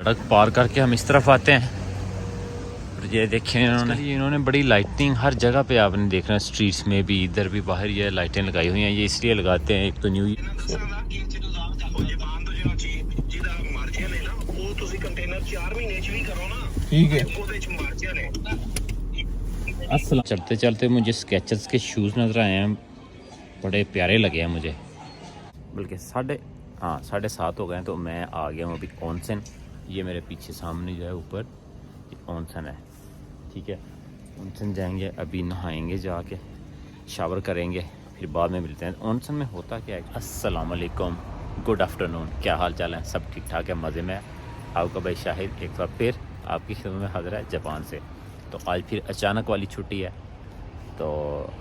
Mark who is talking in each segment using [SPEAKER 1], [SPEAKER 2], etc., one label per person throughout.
[SPEAKER 1] सड़क पार करके हम इस तरफ आते हैं और ये देखें इन्होंने बड़ी लाइटिंग हर जगह पे आपने देखना, स्ट्रीट्स में भी, इधर भी, बाहर ये लाइटें लगाई हुई हैं। ये इसलिए लगाते हैं, एक तो न्यू
[SPEAKER 2] ठीक है।
[SPEAKER 1] अस्सलाम। चलते चलते मुझे स्केचर्स के शूज़ नज़र आए हैं, बड़े प्यारे लगे हैं मुझे। बल्कि 7:30 हो गए हैं तो मैं आ गया हूँ अभी ऑनसन। ये मेरे पीछे सामने जो है ऊपर ये ऑनसन है, ठीक है। ऑनसन जाएंगे, अभी नहाएंगे, जाके शावर करेंगे, फिर बाद में मिलते हैं। ऑनसन में होता क्या है। अस्सलाम वालेकुम, गुड आफ्टरनून, क्या हाल चाल है? सब ठीक ठाक है, मज़े में। आपका भाई शाहिद एक बार फिर आपकी खिदमत में हाजिर है जापान से। तो आज फिर अचानक वाली छुट्टी है, तो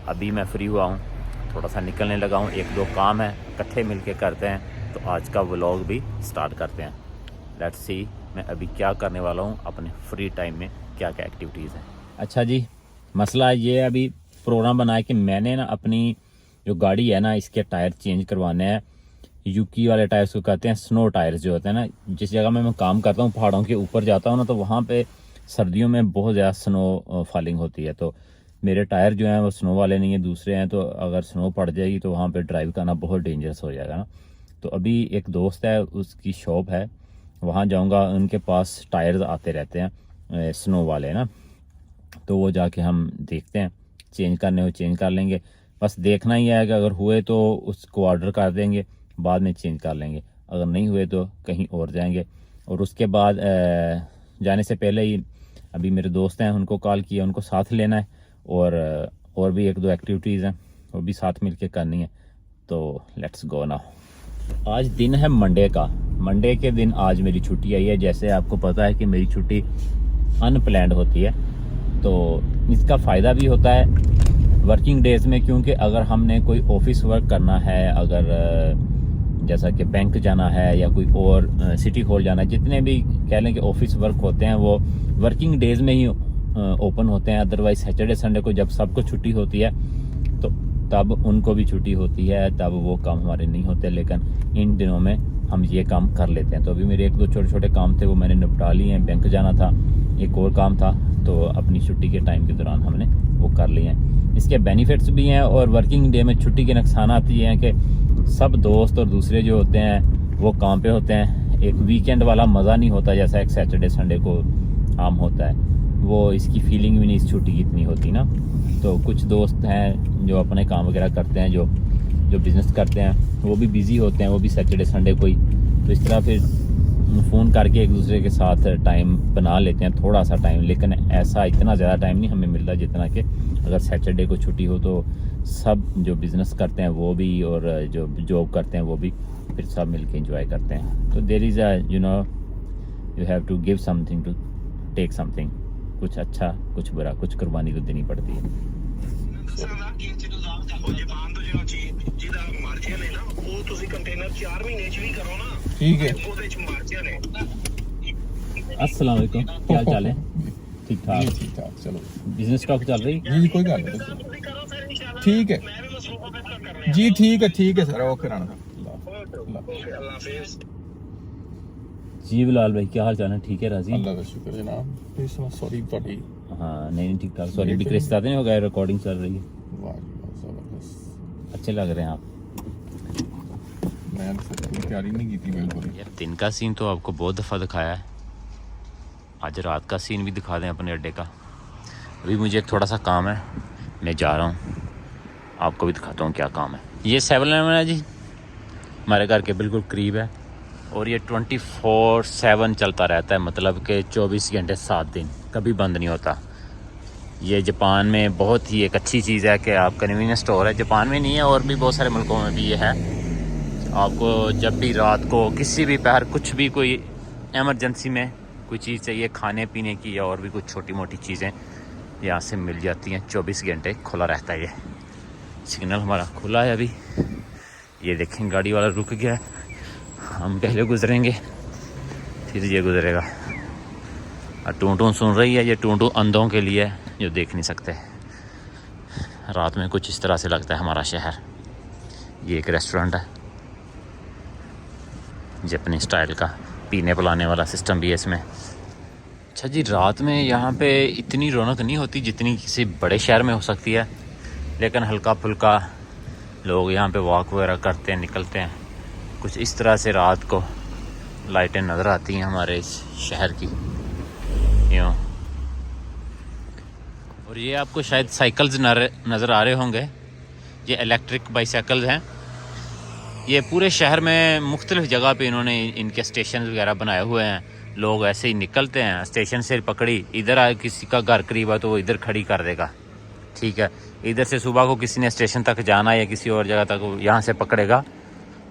[SPEAKER 1] अभी मैं फ्री हुआ हूँ, थोड़ा सा निकलने लगा हूँ। 1-2 काम है, इकट्ठे मिलके करते हैं। तो आज का व्लॉग भी स्टार्ट करते हैं। लेट्स सी मैं अभी क्या करने वाला हूँ अपने फ्री टाइम में, क्या क्या एक्टिविटीज़ हैं। अच्छा जी, मसला ये अभी प्रोग्राम बनाया कि मैंने ना अपनी जो गाड़ी है ना, इसके टायर चेंज करवाने हैं। यूकी वाले टायर्स को कहते हैं, स्नो टायर्स जो होते हैं ना। जिस जगह में मैं काम करता हूँ, पहाड़ों के ऊपर जाता हूँ ना, तो वहाँ पे सर्दियों में बहुत ज़्यादा स्नो फॉलिंग होती है। तो मेरे टायर जो हैं वो स्नो वाले नहीं है, दूसरे हैं। तो अगर स्नो पड़ जाएगी तो वहाँ पे ड्राइव करना बहुत डेंजरस हो जाएगा ना। तो अभी एक दोस्त है, उसकी शॉप है, वहाँ जाऊँगा। उनके पास टायर्स आते रहते हैं स्नो वाले ना, तो वो जाके हम देखते हैं, चेंज करने हो चेंज कर लेंगे। बस देखना ही है कि अगर हुए तो उसको ऑर्डर कर देंगे, बाद में चेंज कर लेंगे। अगर नहीं हुए तो कहीं और जाएंगे। और उसके बाद जाने से पहले ही अभी मेरे दोस्त हैं, उनको कॉल किया, उनको साथ लेना है। और भी 1-2 एक्टिविटीज़ हैं, वो भी साथ मिलके करनी है। तो लेट्स गो नाउ। आज दिन है मंडे का। मंडे के दिन आज मेरी छुट्टी आई है। जैसे आपको पता है कि मेरी छुट्टी अनप्लैंड होती है, तो इसका फ़ायदा भी होता है वर्किंग डेज में, क्योंकि अगर हमने कोई ऑफिस वर्क करना है, अगर जैसा कि बैंक जाना है या कोई और सिटी हॉल जाना है, जितने भी कह लें कि ऑफिस वर्क होते हैं वो वर्किंग डेज में ही ओपन होते हैं। अदरवाइज सैटरडे संडे को जब सबको छुट्टी होती है तो तब उनको भी छुट्टी होती है, तब वो काम हमारे नहीं होते। लेकिन इन दिनों में हम ये काम कर लेते हैं। तो अभी मेरे 1-2 छोटे छोटे काम थे, वो मैंने निपटा लिए हैं। बैंक जाना था, एक और काम था, तो अपनी छुट्टी के टाइम के दौरान हमने वो कर लिए हैं। इसके बेनिफिट्स भी हैं, और वर्किंग डे में छुट्टी के नुकसानात ये हैं कि सब दोस्त और दूसरे जो होते हैं वो काम पे होते हैं। एक वीकेंड वाला मज़ा नहीं होता जैसा एक सैटरडे संडे को आम होता है। वो इसकी फीलिंग भी नहीं इस छुट्टी की इतनी होती ना। तो कुछ दोस्त हैं जो अपने काम वगैरह करते हैं, जो बिज़नेस करते हैं, वो भी बिज़ी होते हैं, वो भी सैटरडे संडे को ही। तो इस तरह फिर फ़ोन करके एक दूसरे के साथ टाइम बना लेते हैं, थोड़ा सा टाइम। लेकिन ऐसा इतना ज़्यादा टाइम नहीं हमें मिलता जितना कि अगर सैटरडे को छुट्टी हो तो सब जो बिज़नेस करते हैं वो भी, और जो जॉब करते हैं वो भी, फिर सब मिलके एंजॉय करते हैं। तो there is you have to give something to take something. कुछ अच्छा कुछ बुरा, कुछ कुर्बानी तो देनी पड़ती है।
[SPEAKER 2] ठीक है।
[SPEAKER 1] अस्सलाम वालेकुम, क्या हाल चाल है? ठीक ठाक।
[SPEAKER 2] ठीक ठाक, चलो
[SPEAKER 1] बिजनेस टॉक चल रही?
[SPEAKER 2] जी, कोई गल नहीं। ठीक है जी, ठीक है सर, ओके राणा
[SPEAKER 1] जी। बिलाल भाई क्या हाल चाल है? ठीक है, राजी?
[SPEAKER 2] अल्लाह का शुक्र जनाब। इस सॉरी ਤੁਹਾਡੀ।
[SPEAKER 1] हाँ नहीं ठीक ठाक। सॉरी भी रिश्ता नहीं हो गया, रिकॉर्डिंग चल रही है।
[SPEAKER 2] वाह जी वाह, जबरदस्त।
[SPEAKER 1] अच्छे लग रहे हैं आप।
[SPEAKER 2] मैं तैयारी नहीं की थी बिल्कुल।
[SPEAKER 1] यार दिन का सीन तो आपको बहुत दफ़ा दिखाया है, आज रात का सीन भी दिखा दें अपने अड्डे का। अभी मुझे एक थोड़ा सा काम है, मैं जा रहा हूँ, आपको भी दिखाता हूँ क्या काम है। ये 7-Eleven है जी, हमारे घर के बिल्कुल करीब है, और ये 24/7 चलता रहता है, मतलब कि 24 घंटे 7 दिन कभी बंद नहीं होता। ये जापान में बहुत ही एक अच्छी चीज़ है कि आप कन्वीनियंस स्टोर है। जापान में नहीं है, और भी बहुत सारे मुल्कों में भी ये है। आपको जब भी रात को किसी भी पहर कुछ भी कोई एमरजेंसी में कोई चीज़ चाहिए खाने पीने की, या और भी कुछ छोटी मोटी चीज़ें यहाँ से मिल जाती हैं। 24 घंटे खुला रहता है। ये सिग्नल हमारा खुला है अभी। ये देखें गाड़ी वाला रुक गया है, हम पहले गुजरेंगे फिर ये गुजरेगा। और टूं टूं सुन रही है, ये टूं टूं अंधों के लिए है जो देख नहीं सकते। रात में कुछ इस तरह से लगता है हमारा शहर। ये एक रेस्टोरेंट है जापानी स्टाइल का, पीने पिलाने वाला सिस्टम भी है इसमें। अच्छा जी, रात में यहाँ पे इतनी रौनक नहीं होती जितनी किसी बड़े शहर में हो सकती है, लेकिन हल्का फुल्का लोग यहाँ पे वॉक वगैरह करते हैं, निकलते हैं। कुछ इस तरह से रात को लाइटें नज़र आती हैं हमारे इस शहर की यूँ। और ये आपको शायद साइकिल्स नज़र आ रहे होंगे, ये इलेक्ट्रिक बाईसाइकिल्स हैं। ये पूरे शहर में मुख्तलिफ़ जगह पे इन्होंने इनके स्टेशन वगैरह बनाए हुए हैं। लोग ऐसे ही निकलते हैं, स्टेशन से पकड़ी, इधर आए, किसी का घर करीब है तो वो इधर खड़ी कर देगा, ठीक है। इधर से सुबह को किसी ने स्टेशन तक जाना है या किसी और जगह तक, यहाँ से पकड़ेगा,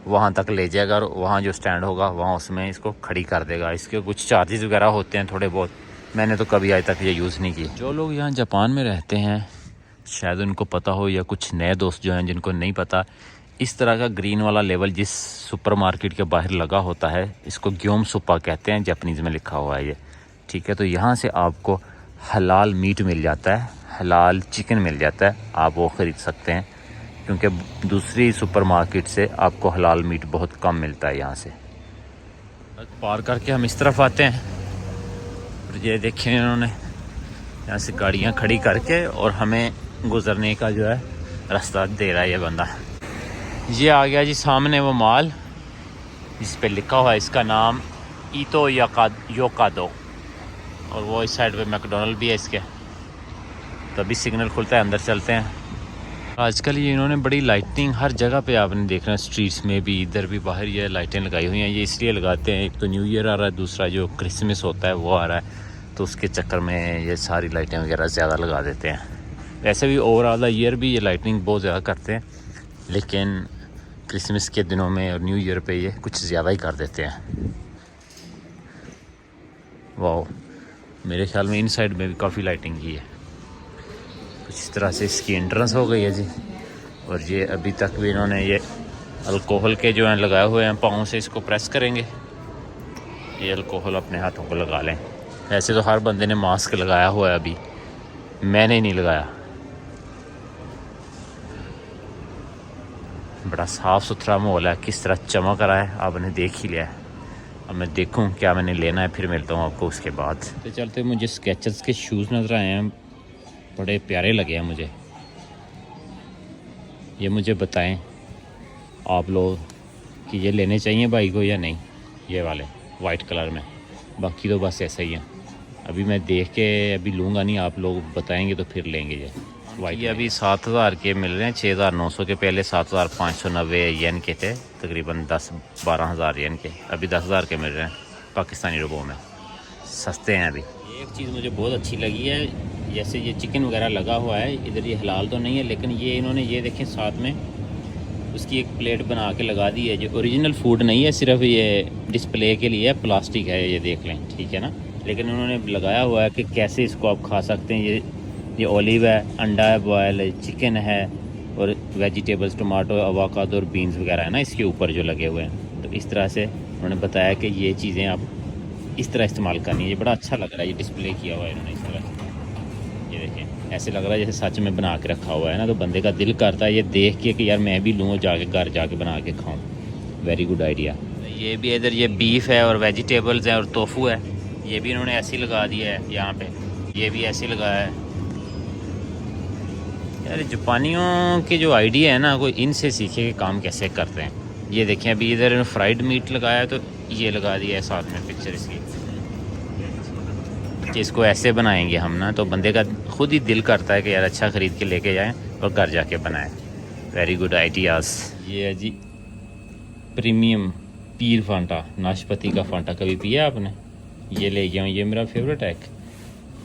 [SPEAKER 1] वहाँ तक ले जाएगा और वहाँ जो स्टैंड होगा वहाँ उसमें इसको खड़ी कर देगा। इसके कुछ चार्जेस वगैरह होते हैं थोड़े बहुत, मैंने तो कभी आज तक ये यूज़ नहीं की। जो लोग यहाँ जापान में रहते हैं शायद उनको पता हो, या कुछ नए दोस्त जो हैं जिनको नहीं पता, इस तरह का ग्रीन वाला लेवल जिस सुपरमार्केट के बाहर लगा होता है, इसको ग्योम सुपा कहते हैं, जापानीज़ में लिखा हुआ है ये, ठीक है। तो यहाँ से आपको हलाल मीट मिल जाता है, हलाल चिकन मिल जाता है, आप वो ख़रीद सकते हैं, क्योंकि दूसरी सुपरमार्केट से आपको हलाल मीट बहुत कम मिलता है यहाँ से। पार करके हम इस तरफ आते हैं और ये देखें इन्होंने यहाँ से गाड़ियाँ खड़ी करके और हमें गुज़रने का जो है रास्ता दे रहा है ये बंदा। ये आ गया जी सामने वो मॉल जिस पे लिखा हुआ है इसका नाम ईतो योकादो, और वो इस साइड पे मैकडोनल्ड भी है इसके। तभी सिग्नल खुलता है, अंदर चलते हैं। आजकल ये इन्होंने बड़ी लाइटिंग हर जगह पे आपने देखना है, स्ट्रीट्स में भी, इधर भी, बाहर ये लाइटें लगाई हुई हैं। ये इसलिए लगाते हैं, एक तो न्यू ईयर आ रहा है, दूसरा जो क्रिसमस होता है वो आ रहा है, तो उसके चक्कर में ये सारी लाइटें वगैरह ज़्यादा लगा देते हैं। वैसे भी ओवरऑल ईयर भी ये लाइटिंग बहुत ज़्यादा करते हैं, लेकिन क्रिसमस के दिनों में और न्यू ईयर पे ये कुछ ज़्यादा ही कर देते हैं। वाह, मेरे ख्याल में इन साइड में भी काफ़ी लाइटिंग की है। कुछ इस तरह से इसकी एंट्रेंस हो गई है जी। और ये अभी तक भी इन्होंने ये अल्कोहल के जो हैं लगाए हुए हैं, पाँव से इसको प्रेस करेंगे, ये अल्कोहल अपने हाथों को लगा लें। ऐसे तो हर बंदे ने मास्क लगाया हुआ है, अभी मैंने नहीं लगाया। बड़ा साफ़ सुथरा माहौल है, किस तरह चमक रहा है आपने देख ही लिया है। अब मैं देखूं क्या मैंने लेना है, फिर मिलता हूँ आपको उसके बाद। तो चलते मुझे स्केचर्स के शूज़ नज़र आए हैं, बड़े प्यारे लगे हैं मुझे। ये मुझे बताएं आप लोग कि ये लेने चाहिए भाई को या नहीं, ये वाले वाइट कलर में। बाकी तो बस ऐसा ही है, अभी मैं देख के अभी लूँगा नहीं, आप लोग बताएंगे तो फिर लेंगे ये वाइट। ये अभी 7,000 के मिल रहे हैं, 6,900 के पहले 7,590 येन के थे, तकरीबन 10-12 हज़ार येन के, अभी 10,000 के मिल रहे हैं पाकिस्तानी रुपयों में, सस्ते हैं अभी। एक चीज़ मुझे बहुत अच्छी लगी है, जैसे ये चिकन वगैरह लगा हुआ है इधर, ये हलाल तो नहीं है, लेकिन ये इन्होंने ये देखें साथ में उसकी एक प्लेट बना के लगा दी है, जो ओरिजिनल फूड नहीं है, सिर्फ ये डिस्प्ले के लिए प्लास्टिक है, ये देख लें, ठीक है ना। लेकिन उन्होंने लगाया हुआ है कि कैसे इसको आप खा सकते हैं। ये ओलिव है, अंडा है, बॉयल चिकन है, और वेजिटेबल्स टमाटो, अवाकाडो और बीन्स वगैरह है ना इसके ऊपर जो लगे हुए हैं। तो इस तरह से उन्होंने बताया कि ये चीज़ें आप इस तरह इस्तेमाल करनी है। ये बड़ा अच्छा लग रहा है, ये डिस्प्ले किया हुआ है इन्होंने इस तरह से, ये देखें ऐसे लग रहा है जैसे सच में बना के रखा हुआ है ना, तो बंदे का दिल करता है ये देख के कि यार मैं भी लूँ, जाके घर जाके बना के खाऊँ। Very good idea. ये भी इधर ये बीफ है और वेजिटेबल्स हैं और टोफू है, ये भी इन्होंने ऐसे ही लगा दिया है यहाँ पे, ये भी ऐसे लगाया है। यार जापानियों के जो आइडिया है ना, कोई इनसे सीखे कि काम कैसे करते हैं। ये देखें अभी इधर फ्राइड मीट लगाया है, तो ये लगा दिया है साथ में पिक्चर इसकी, कि इसको ऐसे बनाएंगे हम ना, तो बंदे का खुद ही दिल करता है कि यार अच्छा ख़रीद के लेके जाएं और घर जाके बनाएं। Very good ideas. ये है जी प्रीमियम पीर फांटा, नाशपाती का फांटा, कभी पिया आपने? ये ले गया हूँ, ये मेरा फेवरेट है।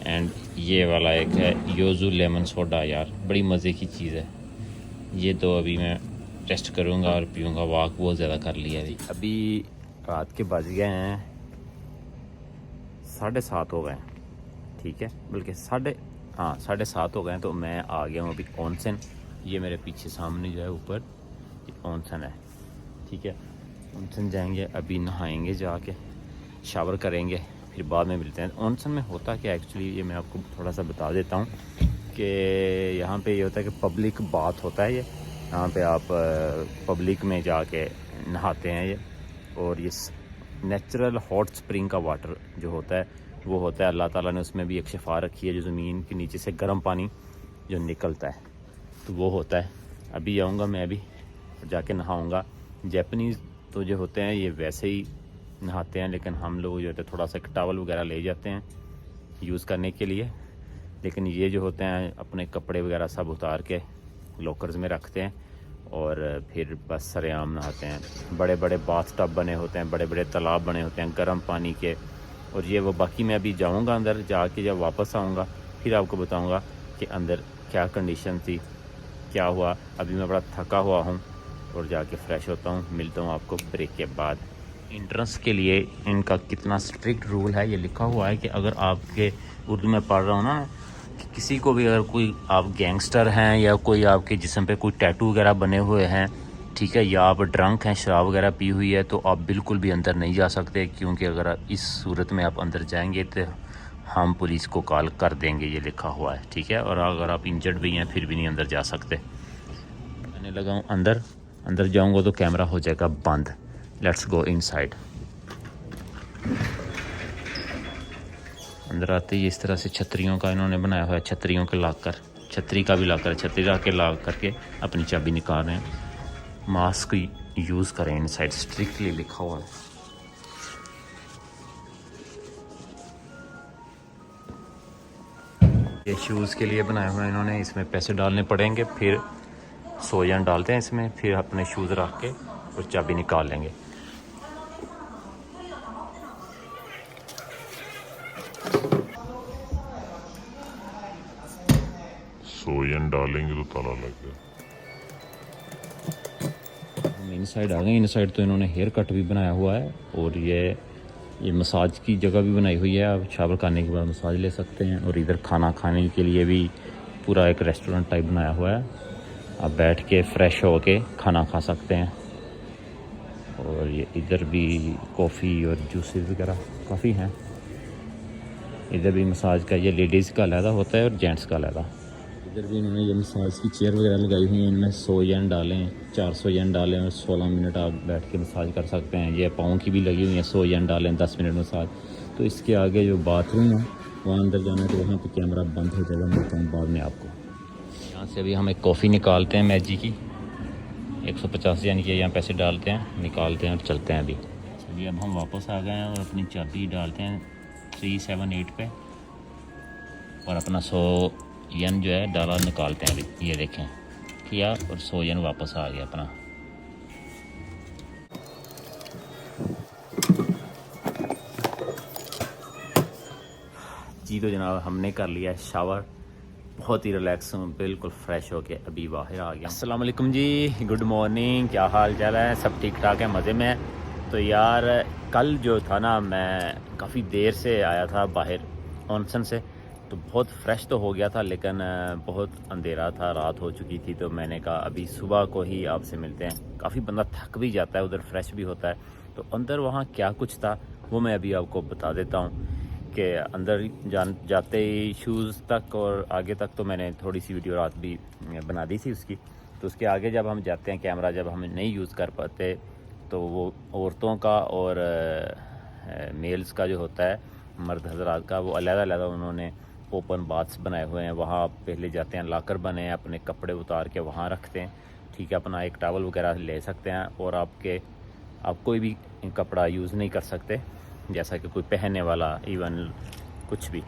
[SPEAKER 1] एंड ये वाला एक है योजू लेमन सोडा, यार बड़ी मज़े की चीज़ है। ये दो अभी मैं टेस्ट करूँगा और पीऊँगा, वॉक बहुत ज़्यादा कर लिया अभी। अभी रात के बज गए हैं 7:30 हो गए, ठीक है, बल्कि 7:30 हो गए। तो मैं आ गया हूँ अभी ऑनसन। ये मेरे पीछे सामने जो है ऊपर ऑनसन है, ठीक है। ऑनसन जाएंगे, अभी नहाएंगे, जाके शावर करेंगे, फिर बाद में मिलते हैं। ऑनसन में होता क्या एक्चुअली, ये मैं आपको थोड़ा सा बता देता हूँ कि यहाँ पे ये होता है कि पब्लिक बाथ होता है। ये यहाँ पे आप पब्लिक में जाके नहाते हैं ये, और ये नेचुरल हॉट स्प्रिंग का वाटर जो होता है वो होता है, अल्लाह ताला ने उसमें भी एक शिफा रखी है, जो ज़मीन के नीचे से गर्म पानी जो निकलता है तो वो होता है। अभी आऊँगा मैं भी और जाके नहाऊँगा। जैपनीज़ तो जो होते हैं ये वैसे ही नहाते हैं, लेकिन हम लोग जो होते हैं थोड़ा सा एक टॉवल वगैरह ले जाते हैं यूज़ करने के लिए, लेकिन ये जो होते हैं अपने कपड़े वगैरह सब उतार के लॉकर्स में रखते हैं और फिर बस सरेआम नहाते हैं। बड़े बड़े बाथ टब बने होते हैं, बड़े बड़े तालाब बने होते हैं गर्म पानी के। और ये वो बाकी मैं अभी जाऊंगा अंदर, जाके जब वापस आऊँगा फिर आपको बताऊंगा कि अंदर क्या कंडीशन थी, क्या हुआ। अभी मैं बड़ा थका हुआ हूँ और जाके फ्रेश होता हूँ। मिलता हूँ आपको ब्रेक के बाद। इंट्रेंस के लिए इनका कितना स्ट्रिक्ट रूल है ये लिखा हुआ है कि अगर आपके, उर्दू में पढ़ रहा हूँ ना, कि किसी को भी अगर कोई आप गैंगस्टर हैं या कोई आपके जिस्म पे कोई टैटू वगैरह बने हुए हैं, ठीक है, या आप ड्रंक हैं, शराब वगैरह पी हुई है, तो आप बिल्कुल भी अंदर नहीं जा सकते, क्योंकि अगर इस सूरत में आप अंदर जाएंगे तो हम पुलिस को कॉल कर देंगे, ये लिखा हुआ है, ठीक है। और अगर आप इंजर्ड भी हैं फिर भी नहीं अंदर जा सकते। मैंने लगा हूँ अंदर जाऊँगा तो कैमरा हो जाएगा बंद। Let's go inside. अंदर आते ही इस तरह से छतरियों का इन्होंने बनाया हुआ है, छतरियों के लॉकर, छतरी का भी लॉकर, छतरी रख के लॉक करके अपनी चाबी निकाल रहे हैं। मास्क यूज़ करें इनसाइड, स्ट्रिक्टली लिखा हुआ है। ये शूज़ के लिए बनाया हुआ है इन्होंने, इसमें पैसे डालने पड़ेंगे, फिर सोजन डालते हैं इसमें, फिर अपने शूज़ रख के और चाबी निकाल लेंगे।
[SPEAKER 3] सोजन डालेंगे तो ताला लग गया।
[SPEAKER 1] हम इनसाइड आ गए। इनसाइड तो इन्होंने हेयर कट भी बनाया हुआ है और ये मसाज की जगह भी बनाई हुई है। आप शावर करने के बाद मसाज ले सकते हैं। और इधर खाना खाने के लिए भी पूरा एक रेस्टोरेंट टाइप बनाया हुआ है, आप बैठ के फ्रेश हो के खाना खा सकते हैं। और ये इधर भी कॉफ़ी और जूसेस वगैरह काफ़ी हैं। इधर भी मसाज का, ये लेडीज़ का अलहदा होता है और जेंट्स का अलहदा। इधर भी इन्होंने ये मसाज की चेयर वगैरह लगाई हुई हैं, इनमें 100 येन डालें, 400 येन डालें और 16 मिनट आप बैठ के मसाज कर सकते हैं। ये पाँव की भी लगी हुई है, 100 येन डालें, 10 मिनट मसाज। तो इसके आगे जो बाथरूम है वहाँ अंदर जाना है तो वहाँ पे कैमरा बंद हो जाएगा, मिलता हूँ बाद में आपको। यहाँ से अभी हम एक कॉफ़ी निकालते हैं मैजी की, 150 येन की, यहाँ पैसे डालते हैं, निकालते हैं और चलते हैं। अभी अब हम वापस आ गए हैं और अपनी चाबी डालते हैं 378 पे और अपना 100 येन जो है डाला निकालते हैं। अभी ये देखें किया और 100 येन वापस आ गया अपना। जी तो जनाब हमने कर लिया है शावर, बहुत ही रिलैक्स हूँ, बिल्कुल फ्रेश होके अभी बाहर आ गया। अस्सलाम वालेकुम जी, गुड मॉर्निंग, क्या हाल चाल है? सब ठीक ठाक है, मज़े में है। तो यार कल जो था ना, मैं काफ़ी देर से आया था बाहर ऑनसन से, तो बहुत फ्रेश तो हो गया था, लेकिन बहुत अंधेरा था, रात हो चुकी थी। तो मैंने कहा अभी सुबह को ही आपसे मिलते हैं। काफ़ी बंदा थक भी जाता है, उधर फ्रेश भी होता है। तो अंदर वहाँ क्या कुछ था वो मैं अभी आपको बता देता हूँ कि अंदर जाते ही शूज़ तक और आगे तक तो मैंने थोड़ी सी वीडियो रात भी बना दी थी उसकी। तो उसके आगे जब हम जाते हैं, कैमरा जब हम नहीं यूज़ कर पाते, तो वो औरतों का और मेल्स का जो होता है, मर्द हजरात का, वो अलग-अलग उन्होंने ओपन बाथ्स बनाए हुए हैं। वहाँ आप पहले जाते हैं, लॉकर बने हैं, अपने कपड़े उतार के वहाँ रखते हैं, ठीक है, अपना एक टॉवल वगैरह ले सकते हैं। और आप कोई भी कपड़ा यूज़ नहीं कर सकते, जैसा कि कोई पहनने वाला, इवन कुछ भी।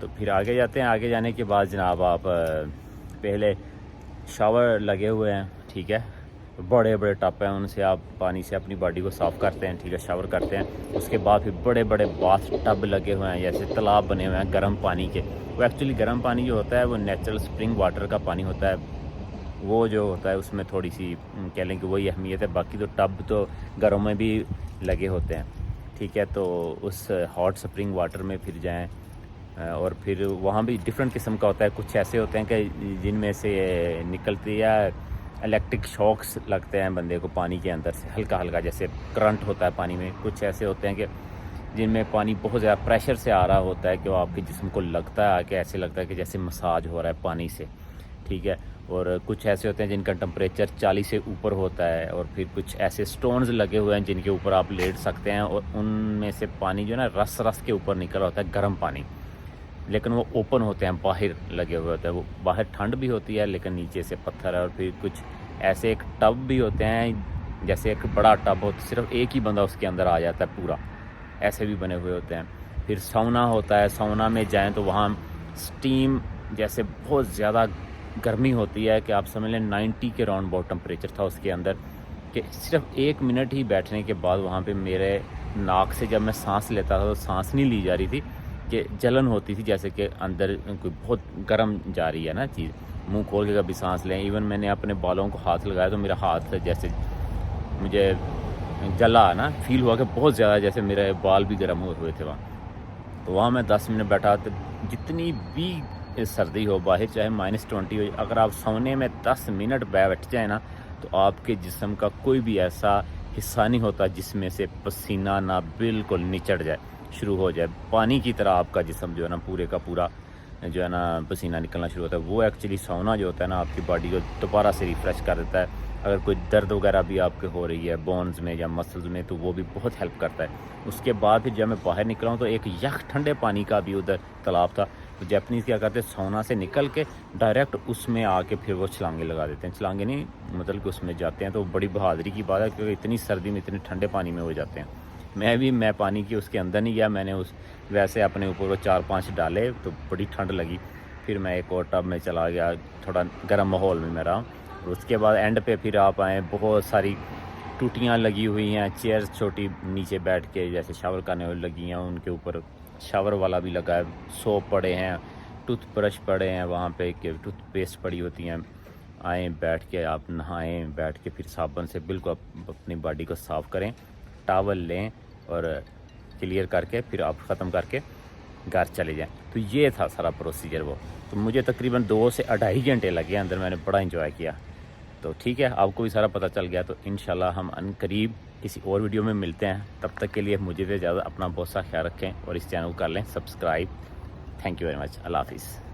[SPEAKER 1] तो फिर आगे जाते हैं। आगे जाने के बाद जनाब आप पहले शावर लगे हुए हैं, ठीक है, बड़े बड़े टप हैं, उनसे आप पानी से अपनी बॉडी को साफ़ करते हैं, ठीक है, शावर करते हैं। उसके बाद फिर बड़े बड़े बाथ टब लगे हुए हैं, जैसे तालाब बने हुए हैं गर्म पानी के। वो एक्चुअली गर्म पानी जो होता है वो नेचुरल स्प्रिंग वाटर का पानी होता है। वो जो होता है उसमें थोड़ी सी कह लें कि वही अहमियत है। बाकी तो टब तो घरों में भी लगे होते हैं, ठीक है। तो उस हॉट स्प्रिंग वाटर में फिर जाएं और फिर वहाँ भी डिफरेंट किस्म का होता है। कुछ ऐसे होते हैं कि जिनमें से निकलती या इलेक्ट्रिक शॉक्स लगते हैं बंदे को पानी के अंदर से, हल्का हल्का जैसे करंट होता है पानी में। कुछ ऐसे होते हैं कि जिनमें पानी बहुत ज़्यादा प्रेशर से आ रहा होता है कि वो आपके जिस्म को लगता है कि ऐसे लगता है कि जैसे मसाज हो रहा है पानी से, ठीक ठीक है। और कुछ ऐसे होते हैं जिनका टेम्परेचर 40 से ऊपर होता है, और फिर कुछ ऐसे स्टोन्स लगे हुए हैं जिनके ऊपर आप लेट सकते हैं, और उनमें से पानी जो है ना रस रस के ऊपर निकल होता है गर्म पानी, लेकिन वो ओपन होते हैं, बाहर लगे हुए होते हैं। वो बाहर ठंड भी होती है लेकिन नीचे से पत्थर है। और फिर कुछ ऐसे एक टब भी होते हैं, जैसे एक बड़ा टब हो, सिर्फ एक ही बंदा उसके अंदर आ जाता है पूरा, ऐसे भी बने हुए होते हैं। फिर साउना होता है, साउना में जाएं तो वहाँ स्टीम जैसे बहुत ज़्यादा गर्मी होती है कि आप समझ लें 90 के राउंड बहुत टेम्परेचर था उसके अंदर, कि सिर्फ 1 मिनट ही बैठने के बाद वहाँ पे मेरे नाक से जब मैं सांस लेता था तो सांस नहीं ली जा रही थी, कि जलन होती थी, जैसे कि अंदर कोई बहुत गर्म जा रही है ना चीज़, मुंह खोल के कभी सांस लें। इवन मैंने अपने बालों को हाथ लगाया तो मेरा हाथ जैसे मुझे जला ना, फील हुआ कि बहुत ज़्यादा जैसे मेरे बाल भी गर्म हुए थे वहाँ। तो वहाँ मैं 10 मिनट बैठा, तो जितनी भी सर्दी हो बाहर, चाहे -20 हो, अगर आप सोने में 10 मिनट बैठ जाए ना, तो आपके जिस्म का कोई भी ऐसा हिस्सा नहीं होता जिसमें से पसीना ना बिल्कुल निचड़ जाए, शुरू हो जाए। पानी की तरह आपका जिस्म जो है ना पूरे का पूरा जो है ना पसीना निकलना शुरू होता है। वो एक्चुअली सोना जो होता है ना आपकी बॉडी को दोबारा से रिफ़्रेश कर देता है। अगर कोई दर्द वगैरह भी आपके हो रही है बोन्स में या मसल्स में, तो वो भी बहुत हेल्प करता है। उसके बाद फिर जब मैं बाहर निकला हूँ तो एक यख ठंडे पानी का भी उधर तालाब था। तो जैपनीज़ क्या करते हैं, सोना से निकल के डायरेक्ट उसमें आके फिर वो छलांगे लगा देते हैं। छलांगे नहीं, मतलब कि उसमें जाते हैं। तो बड़ी बहादुरी की बात है, क्योंकि इतनी सर्दी में इतने ठंडे पानी में हो जाते हैं। मैं पानी की उसके अंदर नहीं गया, मैंने उस वैसे अपने ऊपर वो 4-5 डाले, तो बड़ी ठंड लगी। फिर मैं एक और टब में चला गया, थोड़ा गर्म माहौल में मैं रहा। और उसके बाद एंड पे फिर आप आए, बहुत सारी टूटियाँ लगी हुई हैं, चेयर छोटी नीचे बैठ के जैसे शावर करने वाली लगी हैं, उनके ऊपर शावर वाला भी लगा है, सोप पड़े हैं, टूथब्रश पड़े हैं वहाँ पे, कि टूथपेस्ट पड़ी होती हैं। आएँ बैठ के आप नहाएं, बैठ के फिर साबुन से बिल्कुल अपनी बॉडी को साफ़ करें, टॉवल लें और क्लियर करके फिर आप ख़त्म करके घर चले जाएं। तो ये था सारा प्रोसीजर वो। तो मुझे तकरीबन 2 से 2.5 घंटे लगे अंदर, मैंने बड़ा इंजॉय किया। तो ठीक है, आपको भी सारा पता चल गया। तो इंशाल्लाह हम अनकरीब किसी और वीडियो में मिलते हैं। तब तक के लिए मुझे भी ज़्यादा अपना बहुत सा ख्याल रखें और इस चैनल को कर लें subscribe. Thank you very much. अल्लाह हाफिज़।